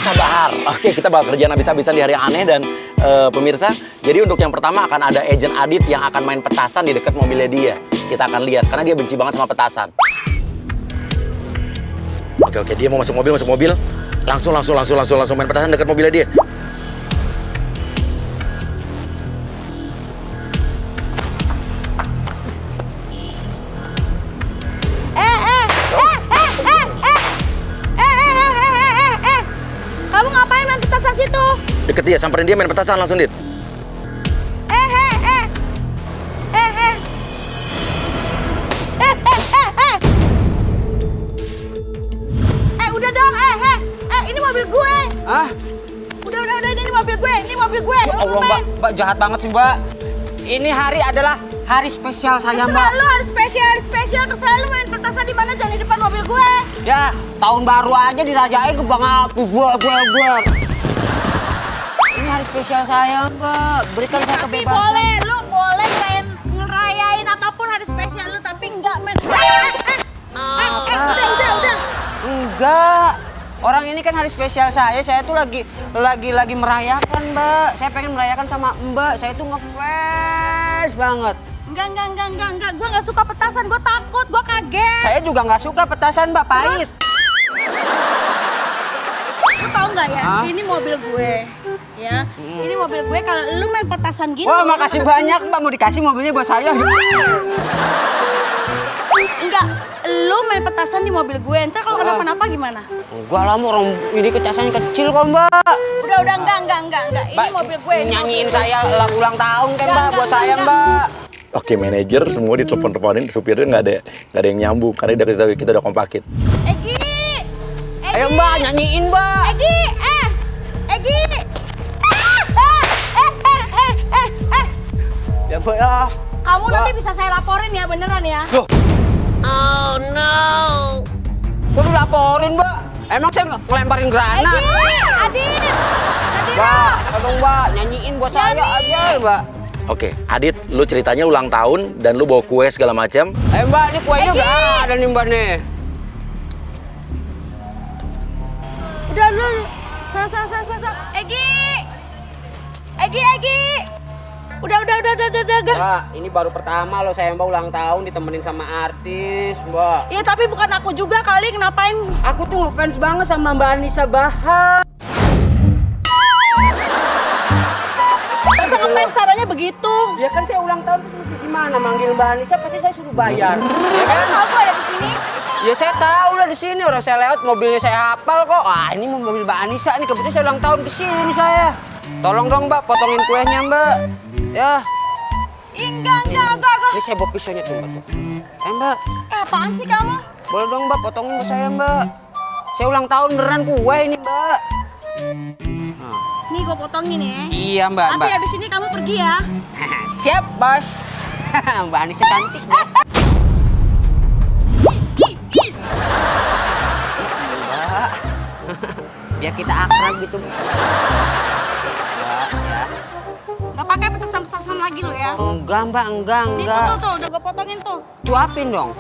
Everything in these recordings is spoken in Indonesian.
Anissa Bahar. Oke, kita bakal kerjaan habis-habisan di hari yang aneh dan pemirsa. Jadi untuk yang pertama akan ada Agent Adit yang akan main petasan di dekat mobilnya dia. Kita akan lihat karena dia benci banget sama petasan. Oke, dia mau masuk mobil. Langsung main petasan dekat mobilnya dia. Kamu ngapain main petasan situ? Deket dia, samperin dia main petasan langsung, Dit. Udah dong, ini mobil gue. Hah? Udah, ini mobil gue. Ya Allah, Mbak jahat banget sih, Mbak. Ini hari adalah hari spesial saya, Mbak. Terserah lu, hari spesial. Terserah lu main petasan di mana, jangan di depan mobil gue. Ya, tahun baru aja dirayain kembang api, gue. Ini hari spesial saya, Mbak. Berikan saya Tapi kebebasan. lu boleh ngerayain apapun hari spesial lu, tapi enggak main. Udah. Enggak. Orang ini kan hari spesial saya tuh lagi merayakan, Mbak. Saya pengen merayakan sama Mbak. Saya tuh ngefans banget. Enggak. Gue nggak suka petasan, gue takut, gue kaget. Saya juga nggak suka petasan, Mbak. Pahit. Lu tau nggak ya? Hah? Ini mobil gue. Ya, ini mobil gue. Kalau lu main petasan gini. Wah, makasih banyak, Mbak. Mau dikasih mobilnya buat saya. Enggak, lu main petasan di mobil gue. Ntar kalau kenapa-napa gimana? Enggak lah, orang ini kecasannya kecil kok, Mbak. Udah, enggak. Ini Mbak, mobil gue. Ini nyanyiin mobil gue. saya lagu ulang tahun kan, Mbak, Enggak, buat saya, enggak. Mbak. Oke, manajer semua ditelepon-teleponin, supirnya nggak ada yang nyambung karena kita udah kompakin. Egi. Ayo, Mbak, nyanyiin, Mbak. Egi. Ya, Mbak, ya. Kamu Mbak. nanti bisa saya laporin ya, beneran ya? Loh. Oh no. Kok dilaporin, Mbak? Emang saya ngelemparin granat? Adit. Mbak, tolong, Mbak, nyanyiin buat saya Nyanyiin. aja, Mbak. Oke, Adit, lu ceritanya ulang tahun dan lu bawa kue segala macam. Ayo, Mbak, ini kuenya Egi. udah ada nih, Mbak, nih. Udah. Sana. Egi. Udah. Mbak, ini baru pertama loh saya, Mbak, ulang tahun ditemenin sama artis, Mbak. Iya, tapi bukan aku juga kali, ngapain? Aku tuh ngefans banget sama Mbak Anissa Bahar. Masa ngefans caranya begitu? Ya kan saya ulang tahun terus mesti gimana? Manggil Mbak Anissa pasti saya suruh bayar. Ya kan? Tahu gue ada di sini. Ya saya tahu lah di sini, orang saya lewat mobilnya saya hafal kok. Ah, ini mobil Mbak Anissa nih, kebetulan saya ulang tahun ke sini saya. Tolong dong, Mbak, potongin kuenya, Mbak. Ya. Enggak. Ini saya bawa pisaunya tuh, Mbak. Mbak. Apaan sih kamu? Boleh dong, Mbak, potongin buat saya, Mbak. Saya ulang tahun beneran kue ini, Mbak. Nih gue potongin ya. Iya, Mbak. Tapi habis ini kamu pergi ya. Siap, Bos. Mbak Anissa cantik, Mbak. Mbak. Biar kita akrab gitu. Mbak, ya. Gak pakai petasan lagi lo ya. Enggak, Mbak, enggak. Nih tuh, udah gue potongin tuh. Cuapin dong.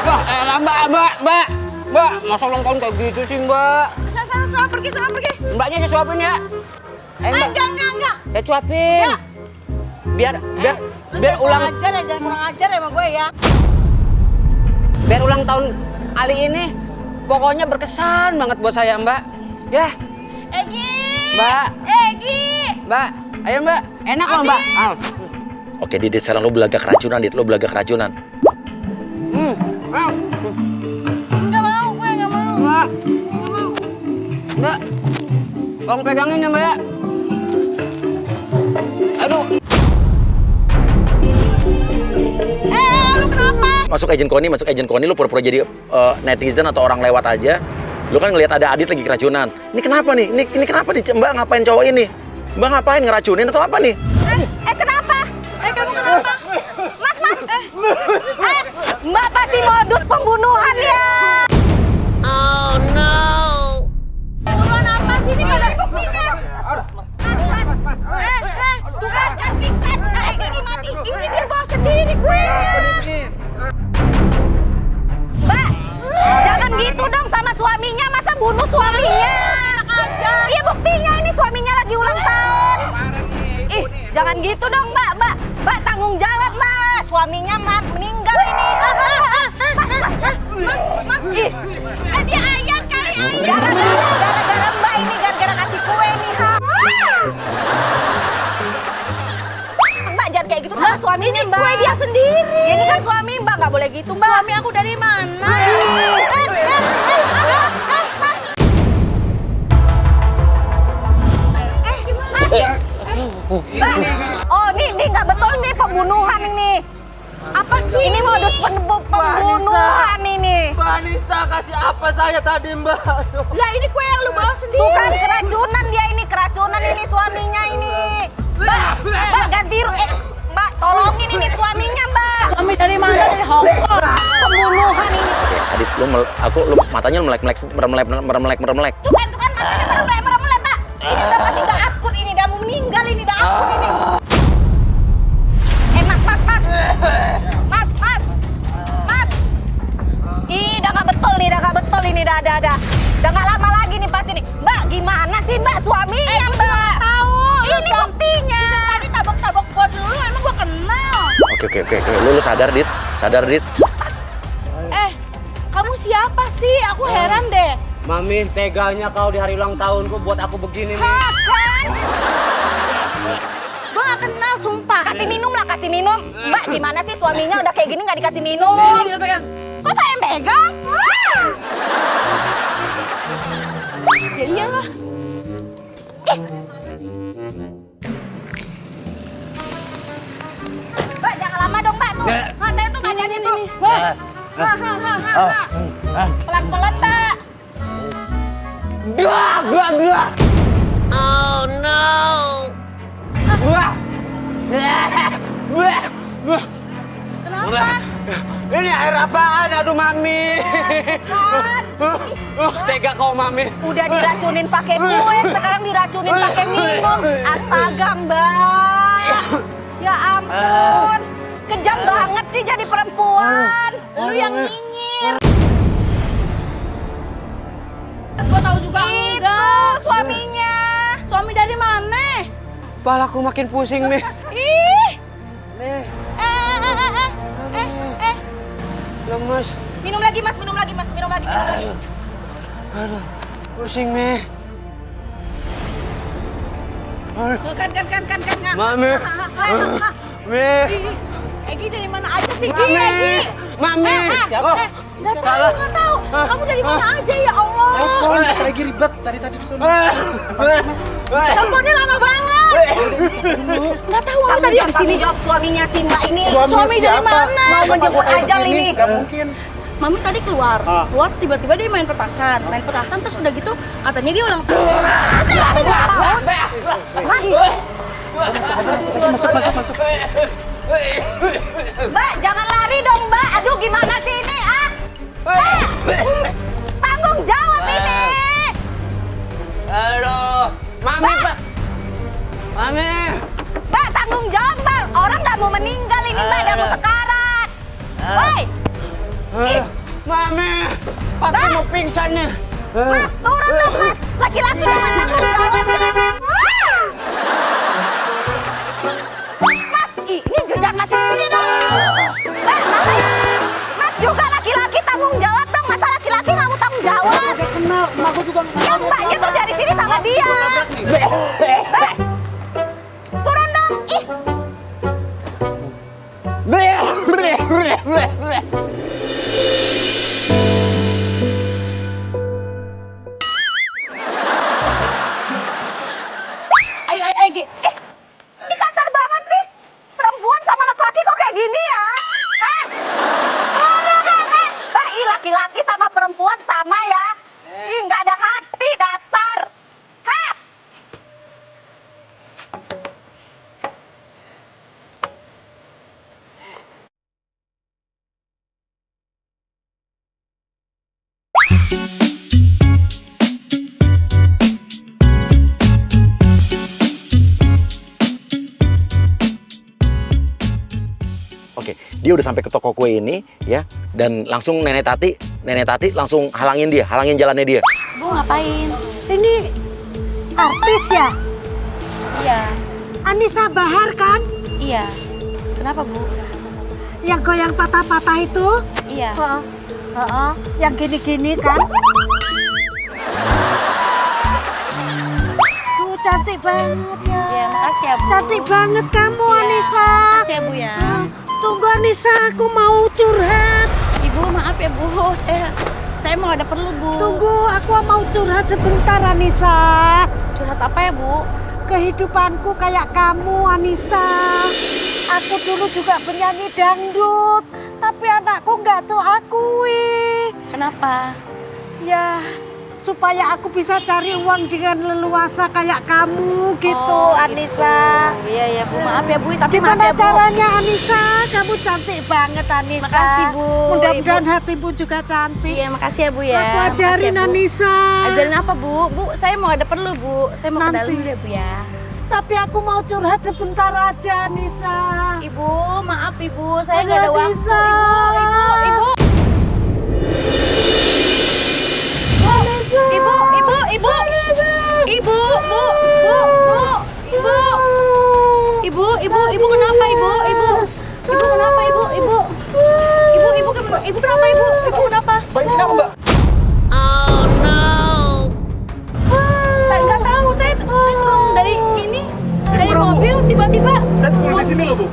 Wah, elah, Mbak, masa ulang tahun kayak gitu sih, Mbak? Sana pergi. Mbaknya saya suapin ya. Mbak, Enggak. saya cuapin. Enggak. Biar Lu biar jangan ulang kurang ajar ya sama gue ya. biar ulang tahun Ali ini pokoknya berkesan banget buat saya, Mbak. Ya, Egi. Mbak. Mbak, ayo, Mbak. Enak loh, Mbak. Al. Oke, Dit, sekarang lu belaga keracunan, Dit. Lu belaga keracunan. Enggak mau, gue enggak mau. Mbak. Mbak. Tolong pegangin ya, Mbak ya. Aduh. Lu kenapa? Masuk agent Koni, lu pura-pura jadi netizen atau orang lewat aja. Lu kan ngelihat ada Adit lagi keracunan. Ini kenapa nih? Ini kenapa nih? Mbak ngapain cowok ini? Mbak ngapain ngeracunin atau apa nih? Kenapa? Kamu kenapa? Mas. Mbak pasti modus pembunuhan ya. Oh no. Buruan apa sih ini pada buktinya? Mas. Tuh kan pingsan. Ini mati. Ini dia bawa sendiri kuenya. Mbak, jangan gitu dong sama suaminya meninggal ini. Mas, ih, dia ayam kali ayam. Gara-gara Mbak ini, gara-gara kasih kue nih. Mbak jangan kayak gitu sama suaminya, Mbak. Kue dia sendiri. Ini kan suami Mbak, nggak boleh gitu, Mbak. Suami aku dari mana? Oh, ini nggak betul nih pembunuhan ini. Apa sih Ini modus pembunuhan ini. Mbak Anissa kasih apa saya tadi, Mbak? Lah ini kue yang lu bawa sendiri. Tuh kan keracunan dia ini, keracunan ini suaminya ini. Mbak ganti Mbak tolongin ini suaminya, Mbak. Suami dari mana? Dari Hongkong. Pembunuhan ini. Oke, Adit, lu matanya meremlek. Tuh kan matanya merem-merem, Mbak. Ini udah pasti udah akut ini, udah mau meninggal ini, udah akut ini. Mas. Ih, udah nggak betul ini, udah. Udah nggak lama lagi nih pasti nih. Mbak, gimana sih Mbak suaminya, Mbak? Tahu. Ini buktinya. Tadi tabok-tabok gua dulu, emang gua kenal. Oke. Lu sadar, Dit. Kamu siapa sih? Aku heran deh. Mami, teganya kau di hari ulang tahunku buat aku begini nih. Kan? Gua gak kenal, sumpah. Kasih minum. Mbak, gimana sih suaminya udah kayak gini nggak dikasih minum? Ini dia pegang. Kok saya yang pegang? Ya iyalah. Mbak, jangan lama dong, Mbak tuh. Matanya tuh ngajarin tuh. Pelan-pelan, Mbak. Gua. Oh no. Kenapa? Ini air apaan? Aduh, Mami. Tega kau, Mami. Udah diracunin pakai kue, sekarang diracunin pakai minum. Astaga, Mbak. Ya ampun. Kejam banget sih jadi perempuan. Lu yang nyinyir. Gua tahu juga enggak. Suaminya. Suami dari mana? Kepalaku makin pusing nih. Ih. Nih, lemes. Minum lagi, Mas. Aduh, pusing nih. Kan. Mami. Mami. Egi dari mana aja sih, Gi? Mami. Egi. Mami. Nggak tahu. Kamu dari mana aja ya Allah? Lagi ribet tadi di sana. Teleponnya lama banget. Nggak tahu aku tadi di sini. Jawab suaminya si Mbak ini. Suami dari mana? Mau menjemput ajal ini. Gak mungkin. Mami tadi keluar tiba-tiba dia main petasan terus udah gitu katanya dia ulang tahun. Masuk. Mbak, jangan lari dong, Mbak. Aduh, gimana sih ini, ah? Tanggung jawab ini. Aduh, Mami, Pak. Mami. Mbak, tanggung jawab, Mbak. Orang udah mau meninggal ini, Mbak. Udah mau sekarat. Woi, Mami. Papi Mbak. mau pingsan nih. Mas, turun dong, Mas. Laki-laki cuma tanggung jawab sih. Mas, ini jangan mati di sini dong. Mbak, Mas juga laki-laki tanggung jawab dong. Masa laki-laki nggak mau tanggung jawab? Kenal, emak gue juga Ya Mbaknya tuh dari sini sama dia. Mbak, turun dong. Ih, ayo, Gi. Ini kasar banget sih. Perempuan sama laki-laki kok kayak gini ya? Hah? Mbak, laki-laki sama perempuan sama ya? Ih, nggak ada hati dasar. Hah? Oke, dia udah sampai ke toko kue ini ya, dan langsung Nenek Tati langsung halangin jalannya dia. Bu ngapain? Ini artis ya? Iya. Anissa Bahar kan? Iya. Kenapa, Bu? Yang goyang patah-patah itu? Iya. Yang gini-gini kan? Tuh, cantik banget ya. Iya, makasih ya, Bu. Cantik banget kamu, Iya, Anissa. Makasih ya, Bu ya. Tunggu, Anissa, aku mau curhat. Ibu, maaf ya, Bu. Saya mau ada perlu, Bu. Tunggu, aku mau curhat sebentar, Anissa. Curhat apa ya, Bu? Kehidupanku kayak kamu, Anissa. Aku dulu juga penyanyi dangdut, tapi anakku nggak tuh akui. Kenapa? Ya, supaya aku bisa cari uang dengan leluasa kayak kamu gitu, Anissa. Iya, Bu. Maaf ya, Bu. Tapi Gimana maaf ya, Bu. caranya, Anissa? Kamu cantik banget, Anissa. Makasih, Bu. Mudah-mudahan hatimu juga cantik. Iya, makasih ya, Bu ya. Aku Makasih ya, ajarin, Bu. Anissa. Ajarin apa, Bu? Bu, saya mau ada perlu, Bu. Saya mau ke Nanti. dalam dulu ya, Bu ya. Tapi aku mau curhat sebentar aja, Anissa. Ibu, maaf Ibu, saya nggak ada Nggak waktu. bisa. Ibu. Ibu kenapa Ibu? Ibu kenapa Ibu? Ibu kenapa Ibu? Ibu kenapa? Baik, kenapa Mbak? Nggak tahu, saya turun dari mobil tiba-tiba. Saya sekolah di sini loh, Bu.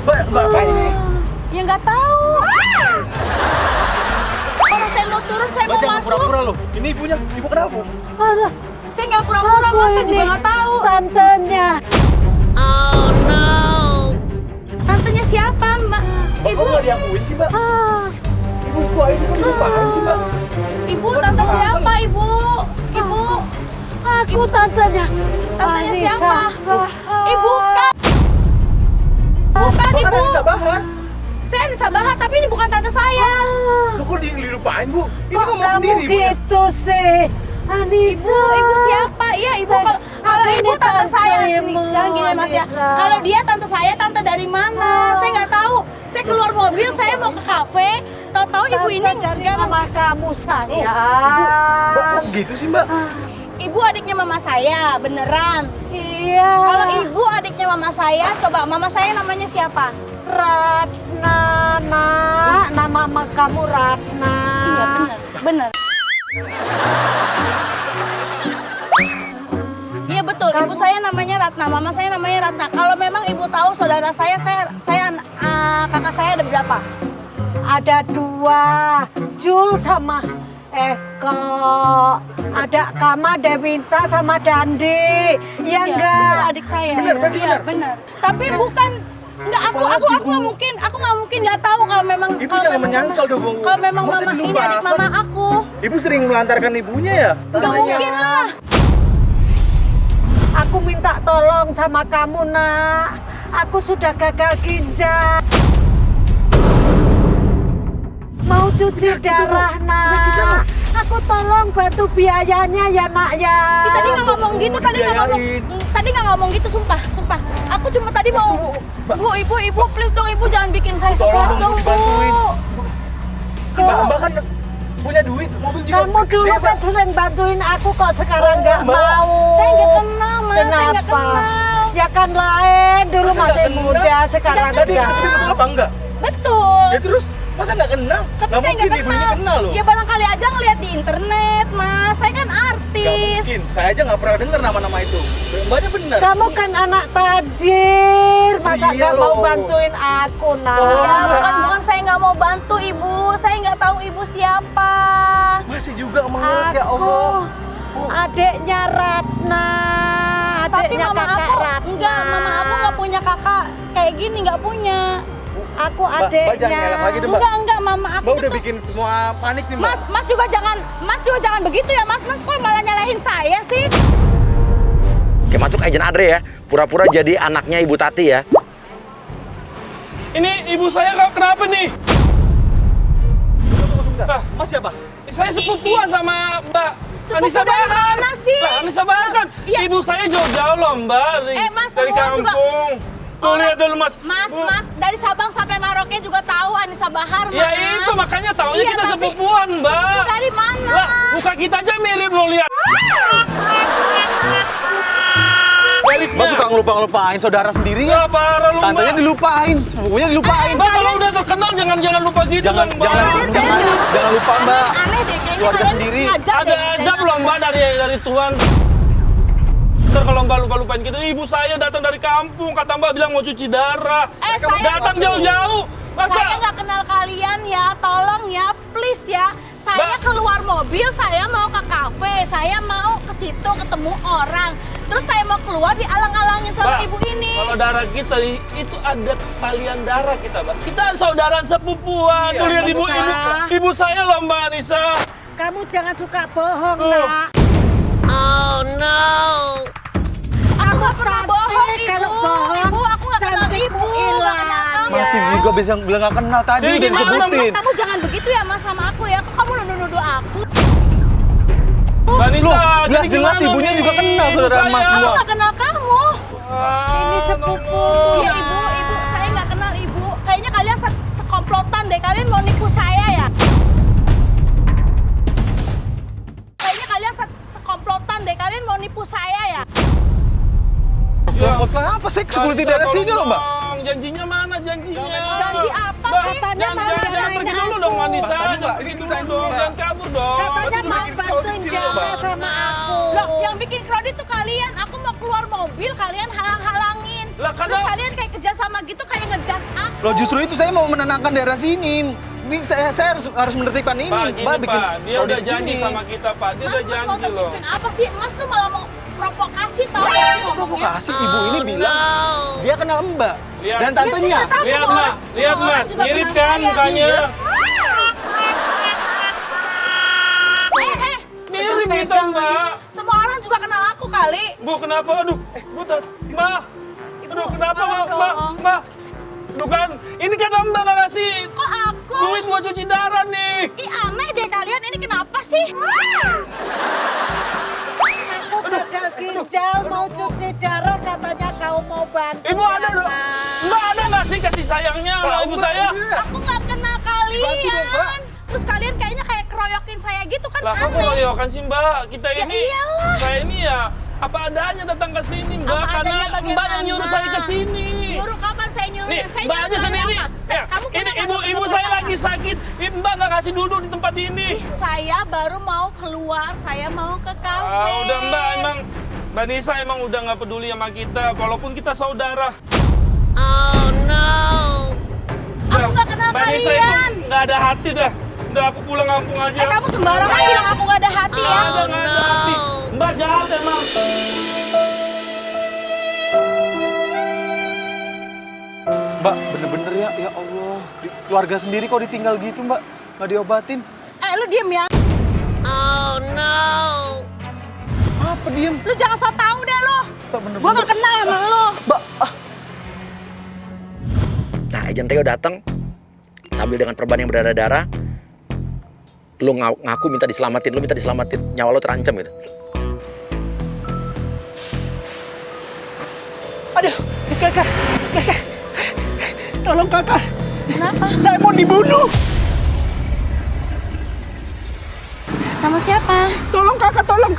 Mbak apa ini? Ya nggak tahu. Orang saya mau turun, saya Mbak mau jangan masuk. pura-pura loh. Ini ibunya, ibu kenapa, Bu? Aduh, Saya nggak pura-pura, Mas. Saya juga nggak tahu. Tantenya. Tantenya siapa, Mbak? Mbak kok nggak diakuin sih, Mbak? Ibu setua ini kan lupakan sih, Mbak. Ibu, tante siapa, Ibu? Ibu, Aku tantenya. tantenya Anissa. siapa? Ibu, kan? Bukan, Mbak kan Ibu. Anissa Bahar. Saya Anissa Bahar, tapi ini bukan tante saya. Loh kok dilupain, Bu? Ini Kok ngomong kamu sendiri, Bu. gitu sih, Anissa? Ibu siapa? Iya, Ibu. Kalau Aku Ibu ini tante saya, tantemu, jangan gini Mas ya. Anissa. Kalau dia tante saya, tante dari mana? Saya nggak tahu. Saya keluar mobil, saya mau ke kafe. Tahu-tahu Ibu ini dari nggak mama kamu Oh, sayang. Mbak kok gitu sih, Mbak? Ibu adiknya mama saya, beneran. Iya. Kalau Ibu adiknya mama saya, coba mama saya namanya siapa? Ratna, nak. Nama mama kamu Ratna. Iya, bener. Iya betul, ibu saya namanya Ratna, mama saya namanya Ratna. Kalau memang ibu tahu saudara saya kakak saya ada berapa? Ada 2, Jul sama Eko. Ada Kama, Dewinta sama Dandi. Ya Iya, enggak? itu adik saya. Bener, berarti Iya, bener. Tapi bukan enggak aku nggak mungkin nggak tahu kalau memang Ibu kalau jangan memang menyangkal dong, Bu. Kalau memang Masa mama ini dilupakan? adik mama aku. Ibu sering melantarkan ibunya ya? Enggak mungkin lah. Aku minta tolong sama kamu, nak. Aku sudah gagal ginjal. Mau cuci darah, nak. Aku tolong bantu biayanya ya, nak ya. Ih, tadi nggak ngomong gitu, dibiayain. tadi nggak ngomong gitu, sumpah. Aku cuma tadi mau, Bu, ibu, please dong, ibu jangan bikin saya Tolong stres dong, dong, Bu. dibantuin. Mbak kan punya duit, mobil juga. Kamu dulu hebat. kan sering bantuin aku kok sekarang nggak Mbak. mau. Saya nggak kenal, Mas, saya nggak Kenapa? kenal. Ya kan lain, dulu Masa masih nggak kenal? muda, sekarang Tadi enggak. betul apa enggak? Betul. Ya terus, masa nggak kenal? Tapi Nggak saya nggak mungkin ibunya kenal loh. Ya barangkali aja ngeliat di internet, Mas. Saya kan Nggak artis. mungkin, saya aja nggak pernah dengar nama-nama itu. Mbaknya benar. Kamu kan anak tajir, masa Iya nggak mau loh. bantuin aku, nak? Ya, bukan saya nggak mau bantu ibu. Saya nggak tahu ibu siapa. Masih juga mau ya Aku, Allah. adiknya Ratna, Tapi adiknya mama kakak aku Ratna. mama aku nggak punya kakak kayak gini, nggak punya. Aku Mbak, Mbak jangan adiknya. ngelak lagi deh, Mbak. Enggak, mama aku Mbak udah tuh. bikin semua panik nih, Mbak. Mas juga jangan begitu ya, Mas. Mas kok malah nyalahin saya sih? Oke, masuk agent Andre ya. Pura-pura jadi anaknya Ibu Tati ya. Ini ibu saya kenapa nih? Tunggu sebentar. Mas siapa? Saya sepupuan sama Mbak Sepupu Anissa dari Bahar. mana sih? Lah, Anissa Bahar kan Iya. ibu saya jauh-jauh loh, Mbak. Mas, dari semua juga- kampung. Tuh lihat dulu, Mas. Mas, Bu. dari Sabang sampai Merauke juga tahu Anissa Bahar, Mas. Ya itu makanya taunya Iya, kita tapi sepupuan, Mbak. sepupu dari mana? Lah, muka kita aja mirip lo lihat. Dari Mas suka ngelupain saudara sendiri ya? Ya parah lu, Tantenya Mbak. dilupain, sepupunya dilupain. Mbak, kalau udah terkenal jangan lupa gitu Jangan dong, Mbak. jangan lupa, Mbak. Aneh deh, kayaknya Keluarga kalian sendiri. sengaja Ada deh. azab loh, Mbak, dari Tuhan. Ntar kalau Mbak lupa-lupain gitu, ibu saya datang dari kampung, kata Mbak bilang mau cuci darah. Saya Datang jauh-jauh. Saya Masa? nggak kenal kalian ya, tolong ya, please ya. Saya Mbak. keluar mobil, saya mau ke kafe, saya mau ke situ ketemu orang. Terus saya mau keluar dialang-alangin sama Mbak, ibu ini. kalau darah kita itu ada talian darah kita, Mbak. Kita saudaraan sepupuan. Tuh lihat ibu saya loh, Mbak Anissa. Kamu jangan suka bohong, Tuh. Nak. Aku nggak pernah bohong, ibu. Kalau bohong, Ibu, aku nggak kenal cantikmu ibu. Nggak kenal hilang. kamu. Masih juga bilang gak kenal tadi Jadi udah gimana, disebutin. Mas, kamu jangan begitu ya Mas sama aku ya. Kok kamu nuduh-nuduh aku? Mbak Anissa, Loh, jadi jelas-jelas gimana ibunya nih? juga kenal Ibu saudara saya. Mas Aku semua. nggak kenal kamu. Ini sepupu. Iya ibu, saya nggak kenal ibu. Kayaknya kalian sekomplotan deh. Kalian mau nipu saya ya? Kayaknya kalian sekomplotan deh. Kalian mau nipu saya ya? Loh, kenapa sih security dari sini loh, Mbak? Janjinya mana janjinya? Janji apa Mbak, sih? Katanya mau jangan jagain pergi dulu aku. dong, Anissa. Mbak, tadi, Jangan Mbak, pergi ini dulu desain dong. Mbak. Jangan kabur dong. Katanya mau bantuin jaga sama aku. Loh, yang bikin kredit tuh kalian. Aku mau keluar mobil, kalian halang-halangin. Lah, Terus karena- kalian kayak kerjasama gitu, kayak ngejas aku. Loh justru itu saya mau menenangkan daerah sini. Ini saya harus menertibkan ini. Pak, gini bikin Pak, dia udah audit janji sini. sama kita Pak, dia udah Mas mau janji loh. tertipin apa sih? Mas tuh malah mau provokasi tau gak sih ngomongnya? Provokasi ibu ini bilang dia kenal Mbak Lihat. dan tantenya. Tahu Lihat semua Mas, orang- lihat semua orang Mas, juga mirip kenal kan saya. mukanya? Mirip kita pegang lagi. Mbak. Semua orang juga kenal aku kali. Bu kenapa? Aduh, Bu, Mbak. Aduh Ibu, kenapa mau Mbak? dong. Mbak. Bukan, ini kan Mbak nggak ngasih Kok aku? duit buat cuci darah nih. Ih aneh deh kalian, ini kenapa sih? Aku gagal ginjal, mau cuci darah, katanya kau mau bantu. Ibu ada ya, dong. Nak. Mbak ada nggak sih kasih sayangnya sama ibu saya? Aku nggak kenal Bantu dong, Pak. kalian. Terus kalian kayaknya kayak keroyokin saya gitu kan Lah kok aneh. keroyokan sih Mbak? Kita Ya ini, iyalah. saya ini ya apa adanya datang ke sini Mbak, Apa karena adanya Mbak yang bagaimana? nyuruh saya ke sini. Nyuruh kapan saya nyuruh? Nih, Saya Mbak nyuruh aja kalian sendiri. apa? Ya, Kamu ini punya ibu kandung saya apa? lagi sakit. Mbak nggak kasih duduk di tempat ini. Saya baru mau keluar, saya mau ke kafe. Ah, udah Mbak emang Mbak Nisa emang udah nggak peduli sama kita, walaupun kita saudara. Aku nggak kenal Mbak Nisa kalian. itu nggak ada hati dah. Udah aku pulang kampung aja. Kamu sembarangan bilang aku nggak ada hati ya. Nggak ada hati. Mbak jahat emang. Mbak, bener-bener ya Allah. Keluarga sendiri kok ditinggal gitu, Mbak? Nggak diobatin? Lu diem ya. Apa diem? Lu jangan so tau deh lu. Mbak, bener-bener. Gua nggak kenal sama lu. Mbak, Nah, Ejen Teo datang sambil dengan perban yang berdarah-darah. Lu ngaku minta diselamatin, nyawa lu terancam gitu. aduh, kakak. Tolong kakak. Kenapa? Saya mau dibunuh. Sama siapa? Tolong kakak, tolong.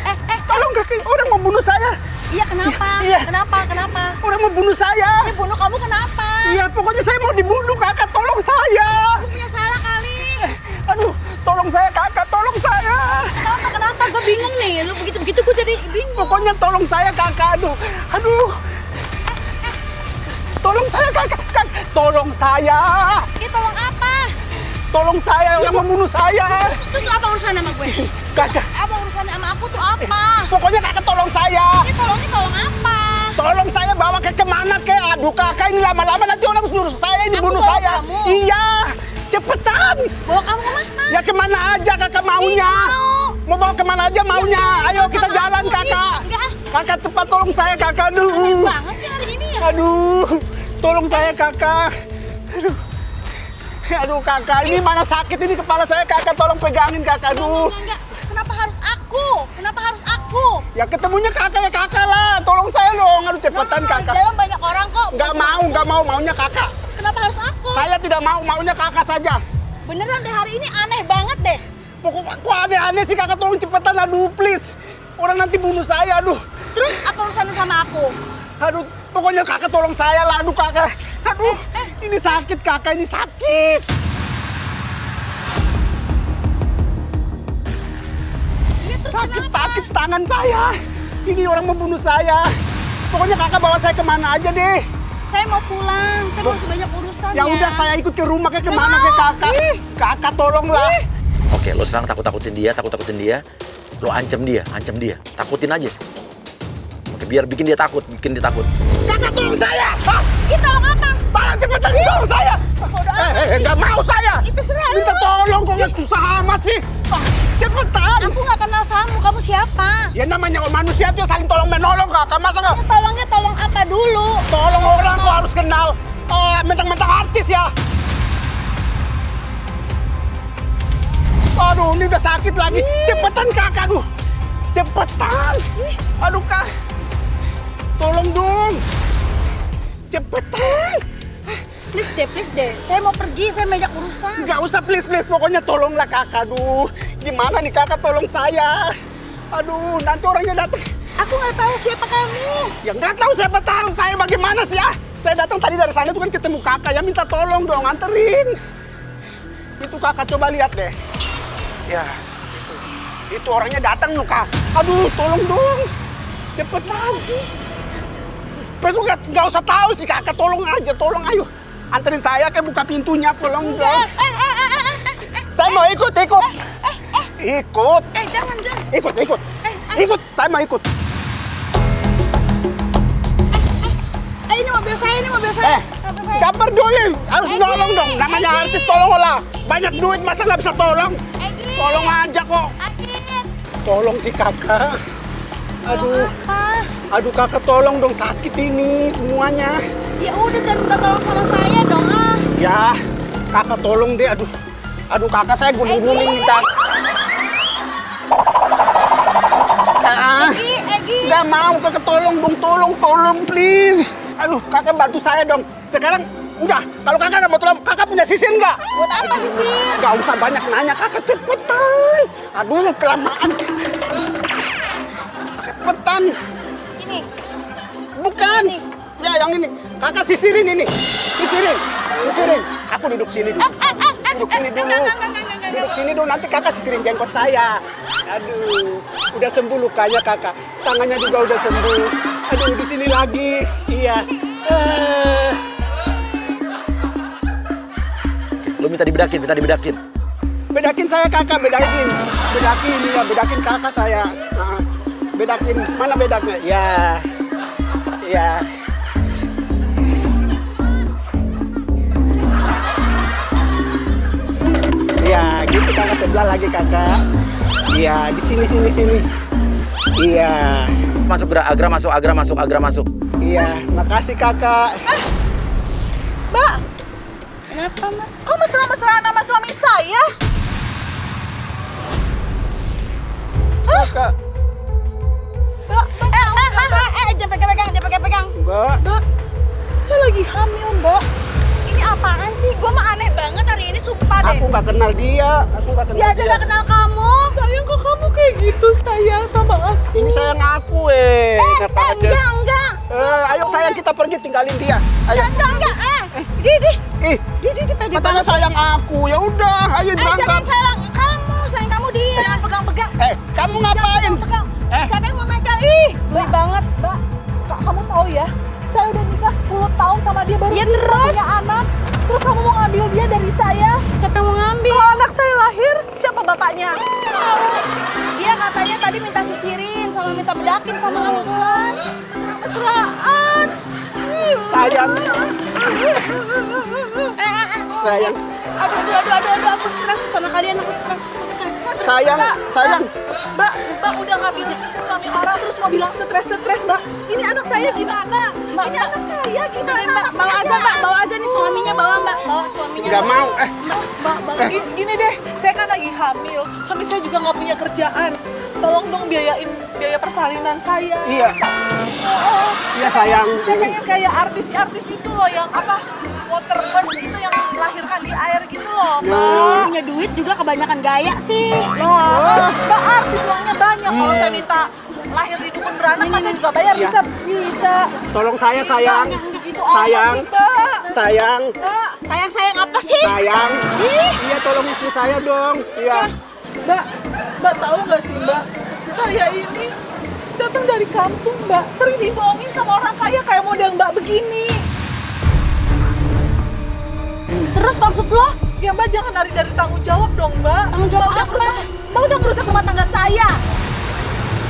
Tolong kakak, orang mau bunuh saya. Iya kenapa? Iya. Kenapa? Orang mau bunuh saya. Dia bunuh kamu kenapa? Iya, pokoknya saya mau dibunuh, kakak. Tolong saya. Lu punya salah kali. Aduh, tolong saya, kakak. Tolong saya. Kenapa? Gue bingung nih. Lu begitu gue jadi bingung. Pokoknya tolong saya, kakak. Aduh. Tolong saya, kakak. Tolong saya. Ini tolong apa? Tolong saya, orang membunuh saya. Terus apa urusan sama gue? Kakak, Apa urusannya sama aku tuh apa? pokoknya kakak tolong saya. Ini tolong apa? Tolong saya bawa ke kemana ke? Aduh kakak, ini lama-lama nanti orang suruh saya ini Aku bunuh bawa saya. kamu? Iya, cepetan. Bawa kamu kemana? Ya kemana aja kakak maunya? Ih, Mau bawa kemana aja maunya? Ayo kita Enggak, jalan aku. kakak. Ih, enggak. Kakak cepat tolong saya kakak. Aduh. Banget sih hari ini ya. Aduh, tolong saya kakak. Aduh kakak, ini mana sakit ini kepala saya kakak, tolong pegangin kakak. Aduh. Enggak. Kenapa harus aku? Kenapa harus aku? Ya ketemunya kakak ya kakak lah, tolong saya dong. Aduh cepetan kakak. Dalam banyak orang kok. Nggak mau, maunya kakak. Kenapa harus aku? Saya tidak mau, maunya kakak saja. Beneran deh hari ini aneh banget deh. Pokoknya kok aneh-aneh sih kakak, tolong cepetan, aduh please. Orang nanti bunuh saya, aduh. Terus apa urusannya sama aku? Aduh, pokoknya kakak tolong saya lah. Aduh kakak. Aduh, ini sakit kakak, ini sakit. Sakit tangan saya. Ini orang membunuh saya. Pokoknya kakak bawa saya kemana aja deh. Saya mau pulang, saya masih banyak urusan Ya udah saya ikut ke rumah ke kemana ke kakak. Kakak tolonglah. Oke, lo serang takut-takutin dia. Lo ancam dia. Takutin aja. Oke, biar bikin dia takut. Kakak tolong saya. Hah? Itu apa? Tolong cepetan tolong saya. Nggak mau saya. Itu serah. Minta tolong kok nggak susah amat sih. Cepetan. Aku nggak kenal kamu siapa? Ya namanya manusia tuh saling tolong menolong kakak. Masa nggak? Tolongnya tolong apa dulu? Tolong orang kok harus kenal. Mentang-mentang artis ya. Aduh, ini udah sakit lagi. Cepetan kakak, aduh. Cepetan. Aduh kak. Tolong dong. Cepetan. Please deh. Saya mau pergi, saya banyak urusan. Nggak usah please. Pokoknya tolonglah kakak. Aduh, gimana nih kakak tolong saya. Aduh, nanti orangnya datang. Aku nggak tahu siapa kamu. Ya nggak tahu siapa tahu. Saya bagaimana sih ya? Saya datang tadi dari sana tuh kan ketemu kakak. Ya minta tolong dong, anterin. Itu kakak coba lihat deh. Ya, itu orangnya datang loh kak. Aduh, tolong dong. Cepetan. Besok nggak usah tahu sih kakak. Tolong aja, tolong ayo. Anterin saya ke buka pintunya, tolong dong. Saya mau ikut. Ikut. Jangan. Ikut, saya mau ikut. Ini mobil saya. Gak peduli, harus nolong dong. Namanya artis, tolonglah. Banyak duit, masa nggak bisa tolong? Tolong aja kok. Tolong si kakak. Aduh kakak tolong dong, sakit ini semuanya. Ya udah jangan minta tolong sama saya dong Ya, kakak tolong deh. Aduh kakak saya guling-guling minta. Egi. Gak mau kakak tolong dong, tolong please. Aduh kakak bantu saya dong. Sekarang udah, kalau kakak nggak mau tolong, kakak punya sisir nggak? Buat apa sisir? Gak usah banyak nanya, kakak cepetan. Aduh kelamaan. Cepetan. Ini. Bukan. Ya yang ini. Kakak sisirin ini. Sisirin. Aku duduk sini dulu. Duduk sini dulu. Duduk sini dulu, nanti kakak sisirin jenggot saya. Aduh, udah sembuh lukanya kakak. Tangannya juga udah sembuh. Aduh, di sini lagi. Iya. Lo minta dibedakin. Bedakin saya kakak, bedakin kakak saya. Bedakin, mana bedaknya? Ya. Ya, gitu kakak, sebelah lagi kakak. Iya, di sini. Iya. Masuk Agra masuk. Iya, makasih kakak. Mbak. Kenapa, Mbak? Kok mesra-mesraan sama suami saya? Kakak. Mbak. Jangan pegang. Mbak, saya lagi hamil, Mbak. Ini apaan sih? Gue mah aneh banget hari ini, sumpah deh. Aku nggak kenal dia. Dia aja nggak kenal kamu. Sayang, kok kamu kayak gitu sayang sama aku? Ini sayang aku, Enggak. Ayo sayang, kita pergi tinggalin dia. Ayo. Enggak. Di pede Katanya sayang aku. Ya udah, ayo berangkat. Sayang kamu dia. Jangan pegang-pegang. Kamu ngapain? Siapa yang mau megang? Baik banget, Mbak. Kak, kamu tahu ya, saya udah nikah 10 tahun sama dia baru punya anak. Terus kamu mau ngambil dia dari saya? Siapa yang mau ngambil? Kalau anak saya lahir, siapa bapaknya? Dia katanya tadi minta sisirin sama minta bedakin sama kamu kan? Mesra-mesraan. Sayang. Sayang. Aduh, aku stres sama kalian, aku stres. Sayang. Mbak udah ngambil suami orang terus mau bilang stres, Mbak. Ini anak saya gimana? Ini anak saya gimana? Bawa aja nih suaminya, bawa suaminya. Nggak mau. Mbak, gini deh, saya kan lagi hamil. Suami saya juga nggak punya kerjaan. Tolong dong biayain biaya persalinan saya. Iya. Iya sayang. Saya pengen kayak artis itu loh yang waterbird itu yang melahirkan di air gitu loh, Mbak. Punya duit juga kebanyakan gaya sih. Mbak artis uangnya banyak. Kalau saya minta lahir di dukun beranak masa juga bayar Iya. bisa. Tolong saya, sayang. Gitu Sayang. amat sih, Mbak. Sayang. Mbak, sayang apa sih? Sayang. Iya, tolong istri saya dong. Iya. Mbak tahu nggak sih Mbak, saya ini datang dari kampung Mbak, sering dibohongin sama orang kaya kayak model Mbak begini. Terus maksud lo? Ya Mbak jangan lari dari tanggung jawab dong Mbak. Tanggung jawab Mbak apa? Mbak udah ngerusak rumah tangga saya.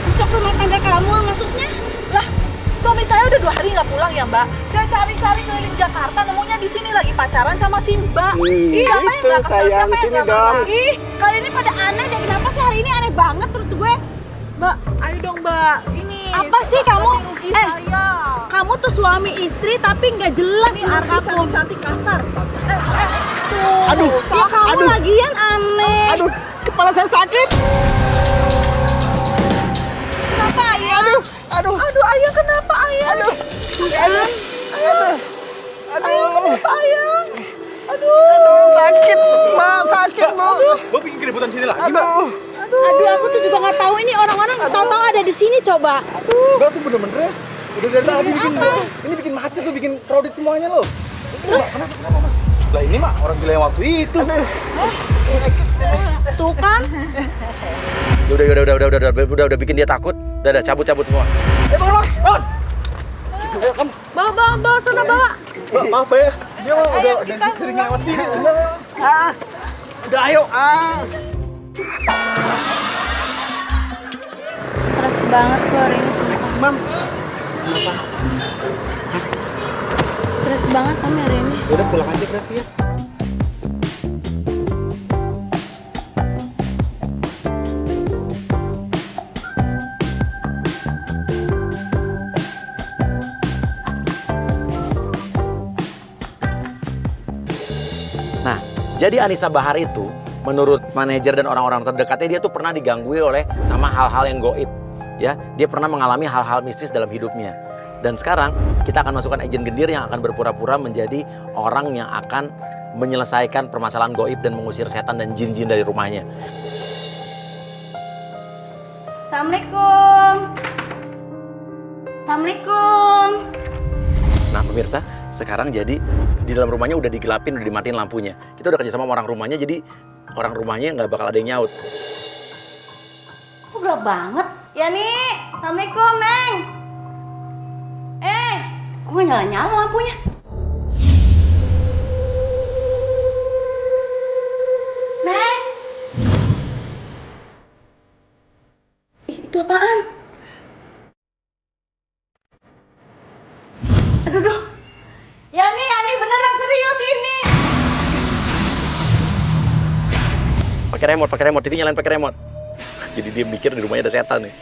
Rusak rumah tangga kamu maksudnya? Lah, suami saya udah 2 hari nggak pulang ya Mbak. Saya cari-cari keliling Jakarta, nemunya di sini lagi pacaran sama si Mbak. Siapa yang itu, nggak kesel, sayang, siapa yang sini nggak dong. marah? Ih, kalian ini pada aneh deh. Kenapa sih hari ini aneh banget menurut gue? Mbak, ayo dong Mbak. Ini Apa sih kamu? ganti rugi saya. Kamu tuh suami istri tapi nggak jelas Ini menurut artis aku. yang cantik kasar. Aduh. Ya kamu Aduh. lagian aneh. Aduh, kepala saya sakit. Kenapa ayah? Aduh. Aduh ayah kenapa ayah? Aduh. Ayah. Aduh. Ayah kenapa ayah? Aduh. Sakit, Mbak. Sakit, Bu. Mbak bikin keributan sini lagi, Mbak. Aduh. Aduh, aku tuh juga nggak tahu ini orang-orang tahu-tahu ada di sini coba. Mbak tuh bener-bener ya. Udah dari tadi bikin ini bikin macet tuh, bikin crowded semuanya loh. Mbak, kenapa Mas? Lah ini mah orang gila yang waktu itu. Tuh kan? Udah bikin dia takut. Udah cabut semua. Bangun. Bawa sana bawa. Mbak, maaf ya. Dia mah udah sering lewat sini. Udah, ayo. Stres banget gue hari ini sumpah. Stres banget kami hari ini. Udah pulang aja berarti ya. Nah, jadi Anissa Bahar itu menurut manajer dan orang-orang terdekatnya dia tuh pernah digangguin oleh sama hal-hal yang goib. Ya, dia pernah mengalami hal-hal mistis dalam hidupnya. Dan sekarang kita akan masukkan agen gendir yang akan berpura-pura menjadi orang yang akan menyelesaikan permasalahan goib dan mengusir setan dan jin-jin dari rumahnya. Assalamualaikum. Assalamualaikum. Nah pemirsa, sekarang jadi di dalam rumahnya udah digelapin, udah dimatiin lampunya. Kita udah kerja sama orang rumahnya, jadi orang rumahnya nggak bakal ada yang nyaut. Kok gelap banget? Ya nih, Assalamualaikum Neng. Kok nggak nyala-nyala lampunya? Neng. Itu apaan? Aduh. Ya nih beneran serius ini. Pakai remote, ini nyalain pakai remote. Jadi dia mikir di rumahnya ada setan nih.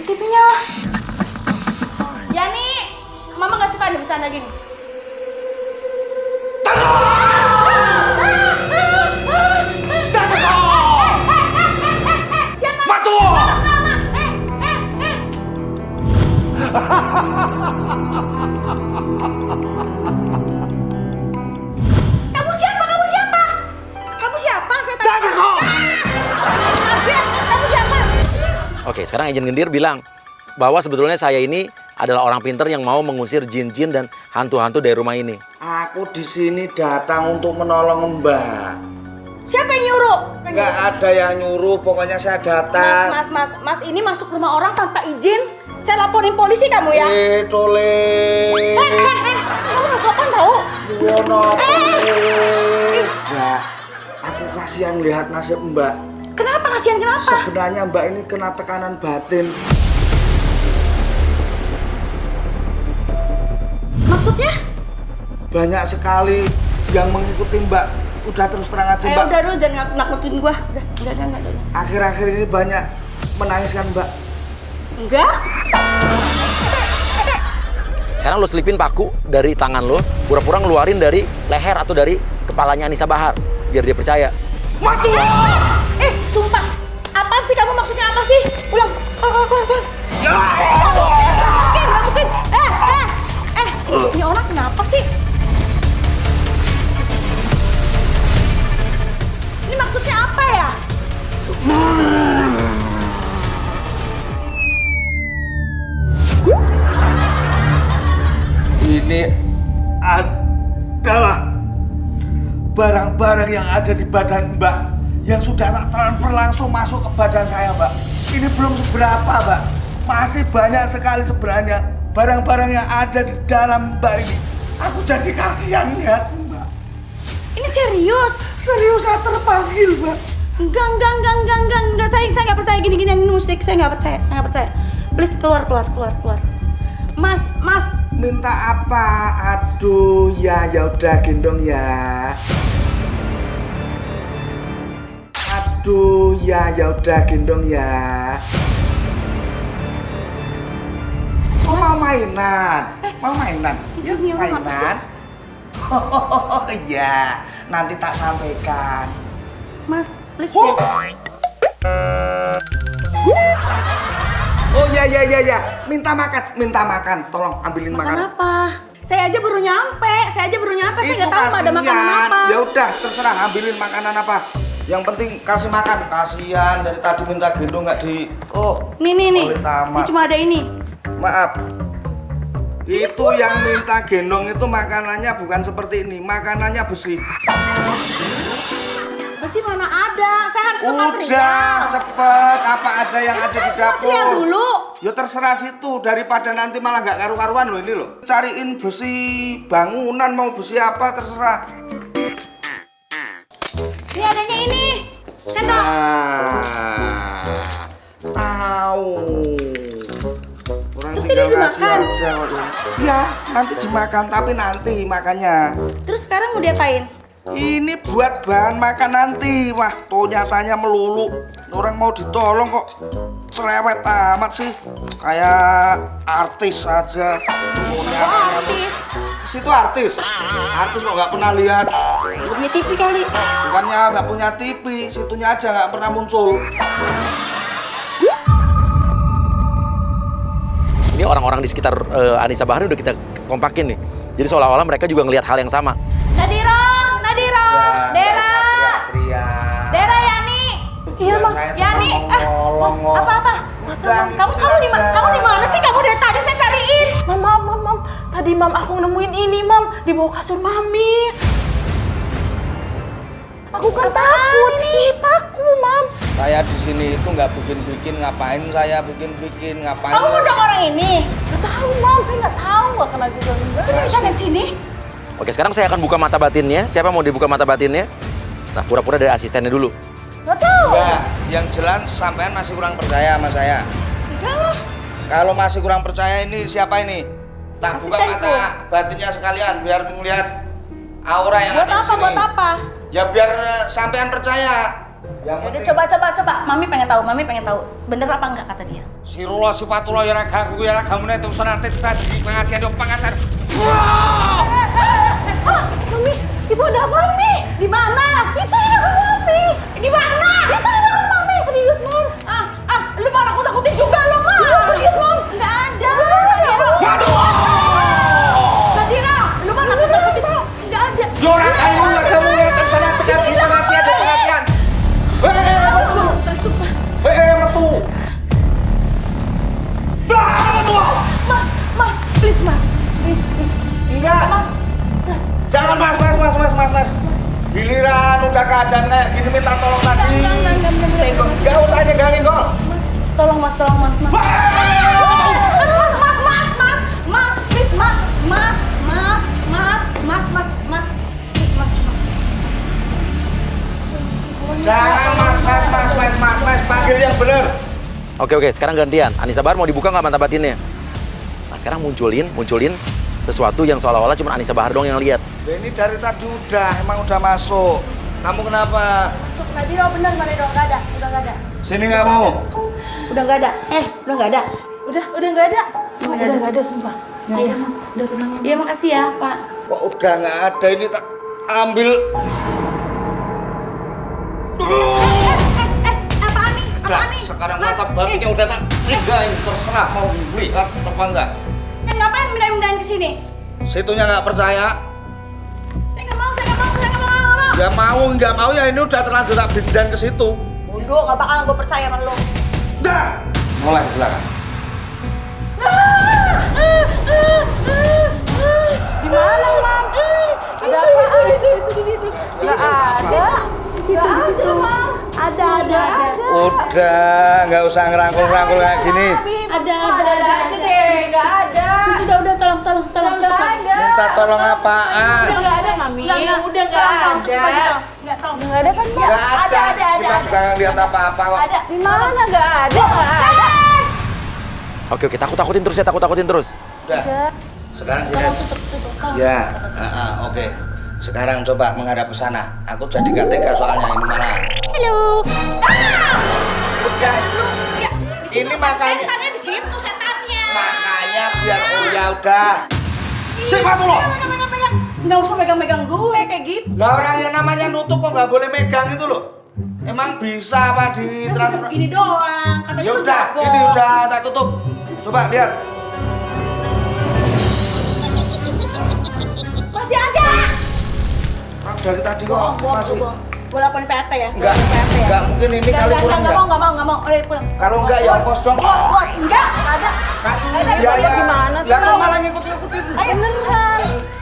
TV nyala. Ya nih, Mama nggak suka ada bercanda gini. Siapa? Matu! Kamu siapa? Kamu siapa? Saya tanya. Abid, kamu siapa? Oke, sekarang agen gendir bilang bahwa sebetulnya saya ini adalah orang pintar yang mau mengusir jin-jin dan hantu-hantu dari rumah ini. Aku di sini datang untuk menolong Mbak. Siapa yang nyuruh? Nggak ada yang nyuruh, pokoknya saya datang. Mas, ini masuk rumah orang tanpa izin. Saya laporin polisi kamu ya. Tole. Kamu nggak sopan tahu? Wono. Mbak, aku kasihan melihat nasib Mbak. Kenapa kasihan kenapa? Sebenarnya Mbak ini kena tekanan batin. Maksudnya? Banyak sekali yang mengikuti Mbak. Udah terus terang aja Mbak. Udah dulu jangan nakutin gua. Udah, enggak. Akhir-akhir ini banyak menangis kan Mbak. Enggak. Sekarang lo selipin paku dari tangan lo, pura-pura ngeluarin dari leher atau dari kepalanya Anissa Bahar, biar dia percaya. Mati! Sumpah. Apa sih kamu maksudnya apa sih? Ulang. Nggak mungkin. Ini orang kenapa sih? Ini maksudnya apa ya? Ini adalah barang-barang yang ada di badan Mbak yang sudah tak transfer langsung masuk ke badan saya, Mbak. Ini belum seberapa, Mbak. Masih banyak sekali sebenarnya barang-barang yang ada di dalam Mbak ini. Aku jadi kasihan lihat, Mbak. Ini serius? Serius, saya terpanggil, Mbak. Enggak. Saya nggak percaya gini-gini ini musrik. Saya nggak percaya. Please keluar. Mas. Minta apa? Aduh, ya udah gendong ya. Aduh, ya udah gendong ya. Mau mainan? Mau mainan? Ya, ini orang apa sih? mainan. Oh iya, nanti tak sampaikan. Mas, please. Oh. Oh ya, minta makan, tolong ambilin Makan makanan. apa? Saya aja baru nyampe. Saya nggak tahu ada makanan apa. Ya udah, terserah ambilin makanan apa. Yang penting kasih makan. Kasihan dari tadi minta gendong nggak di. Oh. Nih. oleh tamat. Ini cuma ada ini. Maaf. Itu yang minta gendong itu makanannya bukan seperti ini. Makanannya besi. Besi mana ada? Saya harus ke material. Udah, cepet. Apa ada yang Emang ada saya di harus ke material dapur? dulu. Ya terserah situ. Daripada nanti malah nggak karu-karuan loh ini loh. Cariin besi bangunan mau besi apa terserah. Ini adanya ini. Sendok. Tahu. Orang Terus tinggal ini ngasih dimakan? aja kok. Ya, nanti dimakan tapi nanti makannya. Terus sekarang mau diapain? Ini buat bahan makan nanti. Wah, tuh nyatanya melulu. Orang mau ditolong kok cerewet amat sih. Kayak artis aja. Oh, nyatanya Artis. Situ artis. Artis kok nggak pernah lihat. Gue punya TV kali. Bukannya nggak punya TV, situnya aja nggak pernah muncul. Ini orang-orang di sekitar Anissa Bahar udah kita kompakin nih. Jadi seolah-olah mereka juga ngelihat hal yang sama. Nadira. Dera Yani. Iya, Bang. Yani. Apa? Kamu di mana sih? Kamu dari tadi saya cariin. Mam. Tadi Mam aku nemuin ini, Mam, di bawah kasur Mami. Aku kan takut ini paku, Mam. Saya di sini itu nggak bikin-bikin, ngapain saya bikin-bikin, ngapain? Kamu ngundang orang ini? Gak tahu, Mam, saya nggak tahu, nggak kenal juga. Kamu bisa di sini? Oke, sekarang saya akan buka mata batinnya. Siapa mau dibuka mata batinnya? Nah, pura-pura dari asistennya dulu. Gak tahu. Enggak, yang jelas sampean masih kurang percaya sama saya. Enggak lah. Kalau masih kurang percaya ini siapa ini? Tak buka Asistenku. mata batinnya sekalian biar melihat aura yang ada di sini. Buat apa? Ya biar sampean percaya. Yang Udah penting coba. Mami pengen tahu. Bener apa enggak kata dia? Sirullah sipatullah ya ragaku ya ragamune itu sanate saji pengasihan yo pengasihan. Mami, itu ada apa nih? Di mana? Itu ada Mami. Di mana? Itu ada Mami, serius, Mam. Lu mau nakut-nakutin juga lo, Ma. Iya, serius, Mam. Enggak ada. Waduh. Nadira, lu mau nakut-nakutin? Enggak ada. Yo ragamune itu sanate saji pengasihan yo pengasihan. Hei, metu. Mas, please, Mas. Please. Enggak. Mas. Jangan mas. Giliran udah keadaan kayak gini minta tolong lagi. Enggak. Gak usah nyenggangin kok. Mas, tolong Mas. Mas, please, Mas. Please, Mas. Jangan mas, panggil yang bener. Oke, sekarang gantian. Anissa Bahar mau dibuka nggak mata batinnya? Nah, sekarang munculin sesuatu yang seolah-olah cuma Anissa Bahar doang yang lihat. Ini dari tadi emang udah masuk. Kamu kenapa? Masuk Nadira, bener udah nggak ada. Sini nggak mau? Udah nggak ada. Udah nggak ada. Udah nggak ada. Udah nggak ada, sumpah. Iya, Udah tenang. iya makasih ya, Pak. Kok udah nggak ada ini tak ambil. Apaan nih? Sekarang mata batinnya udah tak pegain, terserah mau lihat apa enggak. Ngapain mindahin ke sini? Situnya nggak percaya. Saya nggak mau. Ya nggak mau ya ini udah terlanjur tak bindan ke situ. Bodoh, nggak bakalan gue percaya sama lo. Dah, mulai ke belakang. Udah, nggak usah ngerangkul-ngerangkul kayak gini. Ada aja deh, nggak ada. Udah, tolong. Minta tolong apaan? Nggak ada, Mami. Udah nggak ada. Nggak ada kan, Mbak? Nggak ada. Kita juga nggak lihat apa-apa kok. Ada. Di mana nggak ada? Oke, takut-takutin terus ya, takut-takutin terus. Udah. Sekarang sini. Ya, oke. Sekarang coba menghadap ke sana. Aku jadi nggak tega soalnya ini malah. Halo. Udah. Ya, Ini makanya. setannya di situ setannya. Makanya biar ya udah. Siapa tuh lo? Nggak usah megang-megang gue kayak gitu. Lah orang yang namanya nutup kok nggak boleh megang itu loh. Emang bisa apa di transfer? Gini doang, katanya Ya lu udah, jago. ini udah tak tutup. Coba lihat. Masih ada. Orang dari tadi kok masih. Gue laporin PT ya. Enggak, enggak mungkin ini kali pulang enggak. Nggak mau. Ayo pulang. Kalau enggak ya ongkos dong. Buat, enggak ada. Gimana sih? Biar malah ngikut-ngikutin. Ayo beneran.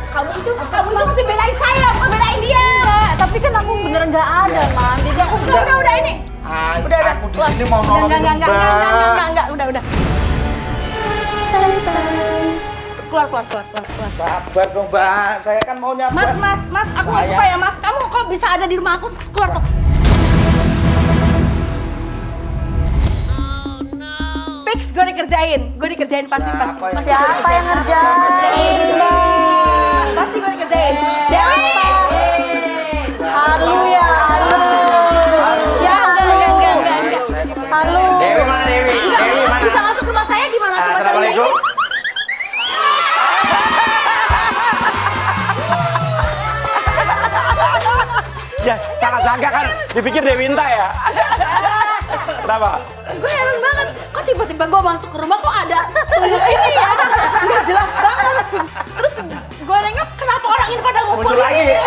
Kamu itu mesti belain saya, bukan belain dia. Tapi kan aku beneran nggak ada, Man. Jadi aku udah ini. Udah. Aku di sini mau nolongin Mbak. Enggak, udah. Keluar. Sabar dong, Mbak. Saya kan mau nyapa. Mas, aku nggak suka ya, Mas. Kamu kok bisa ada di rumah aku? Keluar kok. Fix, gue dikerjain pasti. Siapa yang ngerjain, Mbak? Pasti gue dikerjain. Siapa? Halu ya, halu. Ya, enggak. Halu. Dewi mana Dewi? Enggak, Dewi Mas mana? bisa masuk rumah saya gimana? Cuma caranya Assalamualaikum. ini. Ya, sangat sangka kan dipikir Dewinta ya. Kenapa? Gue heran banget, kok tiba-tiba gue masuk ke rumah kok ada tuyul ini ya? Nggak jelas banget. Terus gue nengok, kenapa orang ini pada ngumpul Muncul di lagi sini? ya?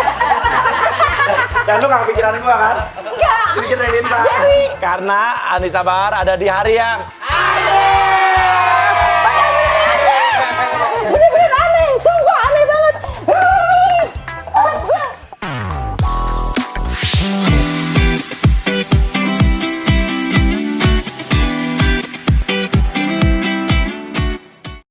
Dan lu gak kepikiran gua kan? Enggak. Pikir Dewinta. Dewi. Karena Anissa Bahar ada di hari yang